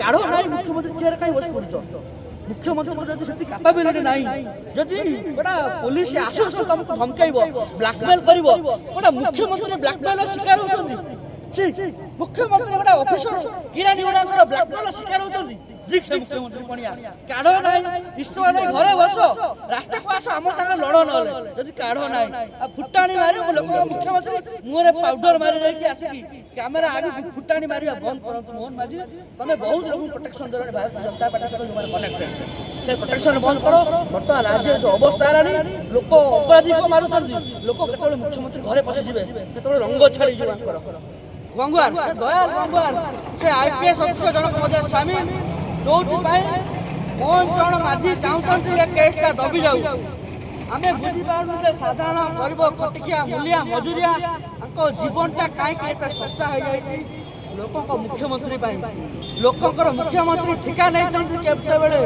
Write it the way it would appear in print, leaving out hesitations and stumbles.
କାଢ଼ ନାହିଁ ମୁଖ୍ୟମନ୍ତ୍ରୀ ଚେୟାର କାହିଁ ବସି ପଡୁଛ ମୁଖ୍ୟମନ୍ତ୍ରୀ ଯଦି ସେତିକି କାପାବିଲିଟି ନାହିଁ ଯଦି ଗୋଟା ପୋଲିସ ଆସୁ ଆସୁ ତମକୁ ଧମକାଇବ ବ୍ଲାକମେଲ କରିବ ଗୋଟା ମୁଖ୍ୟମନ୍ତ୍ରୀ ବ୍ଲାକମେଲ ଶିକାର ହଉଛନ୍ତି ମୁଖ୍ୟମନ୍ତ୍ରୀ ଗୋଟା ଅଫିସର କିରାଣୀ ଗୁଡାଙ୍କର ବ୍ଲାକମେଲ ଶିକାର ହଉଛନ୍ତି ସେ ମୁଖ୍ୟମନ୍ତ୍ରୀ ପଣିଆ କାଢ଼ ନାହିଁ ଇସ୍ତଫା ଦେଇ ଘରେ ବସ ରାସ୍ତାକୁ ଆସ ଆମ ସାଙ୍ଗେ ଲଢ ନହେଲେ ଯଦି କାଢ଼ ନାହିଁ ଆଉ ଫୁଟାଣି ମାରି ଲୋକ ମୁଖ୍ୟମନ୍ତ୍ରୀ ମୁହଁରେ ପାଉଡର ମାରି ଯାଇକି ଆସିକି କ୍ୟାମେରା ଆଗେ ଫୁଟାଣି ମାରିବା ବନ୍ଦ କରନ୍ତୁ ମୋହନ ମାଝୀ ତମେ ବହୁତ ଲୋକଙ୍କୁ ପ୍ରୋଟେକ୍ସନ ଦେଲଣି ଭାରତୀୟ ଜନତା ପାର୍ଟି ସହିତ ଯୋଉମାନେ କନେକ୍ଟେଡ୍ ସେ ପ୍ରୋଟେକ୍ସନ ବନ୍ଦ କର ବର୍ତ୍ତମାନ ରାଜ୍ୟରେ ଯୋଉ ଅବସ୍ଥା ହେଲାଣି ଲୋକ ଅପରାଧୀକୁ ମାରୁଛନ୍ତି ଲୋକ କେତେବେଳେ ମୁଖ୍ୟମନ୍ତ୍ରୀ ଘରେ ପଶିଯିବେ କେତେବେଳେ ରଙ୍ଗ ଛାଡ଼ିଯିବ ତାଙ୍କର ଗଙ୍ଗୁଆର ଦୟାଲ ଗଙ୍ଗୁଆର ସେ ଆଇପିଏସ୍ ଅଫିସର ଜଣକ ମଧ୍ୟ ସାମିଲ ଯୋଉଥିପାଇଁ ମୋହନ ଚରଣ ମାଝୀ ଚାହୁଁଛନ୍ତି ଏ କେସ୍ଟା ଦବି ଯାଉ ଆମେ ବୁଝିପାରୁନୁ ଯେ ସାଧାରଣ ଗରିବ ଖଟିକିଆ ମୂଲିଆ ମଜୁରିଆ ତାଙ୍କ ଜୀବନଟା କାହିଁକି ଏତେ ଶସ୍ତା ହେଇଯାଇଛି ଲୋକଙ୍କ ମୁଖ୍ୟମନ୍ତ୍ରୀ ପାଇଁ ଲୋକଙ୍କର ମୁଖ୍ୟମନ୍ତ୍ରୀ ଠିକା ନେଇଛନ୍ତି କେତେବେଳେ